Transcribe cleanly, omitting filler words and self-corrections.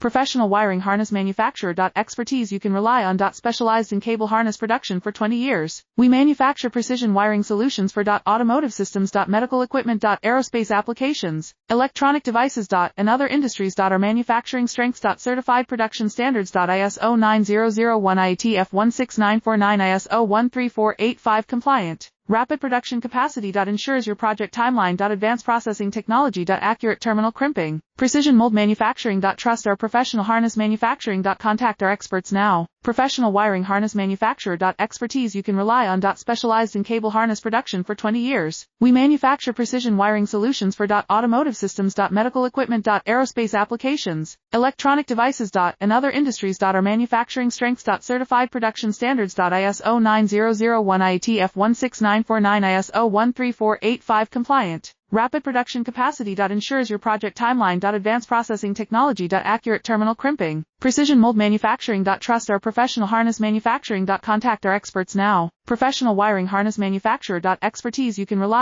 Professional wiring harness manufacturer. Expertise you can rely on. Specialized in cable harness production for 20 years. We manufacture precision wiring solutions for automotive systems. Medical equipment. Aerospace applications, electronic devices. And other industries. Our manufacturing strengths. Certified production standards. ISO 9001 IATF 16949 ISO 13485 compliant. Rapid production capacity. Ensures your project timeline. Advanced processing technology. Accurate terminal crimping. Precision mold manufacturing. Trust our professional harness manufacturing. Contact our experts now. Professional wiring harness manufacturer. Expertise you can rely on. Specialized in cable harness production for 20 years. We manufacture precision wiring solutions for automotive systems. Medical equipment. Aerospace applications, electronic devices. And other industries. Our manufacturing strengths. Certified production standards. ISO 9001 IATF 16949 ISO 13485 compliant. Rapid production capacity. Ensures your project timeline. Advanced processing technology. Accurate terminal crimping. Precision mold manufacturing. Trust our professional harness manufacturing. Contact our experts now. Professional wiring harness manufacturer. Expertise you can rely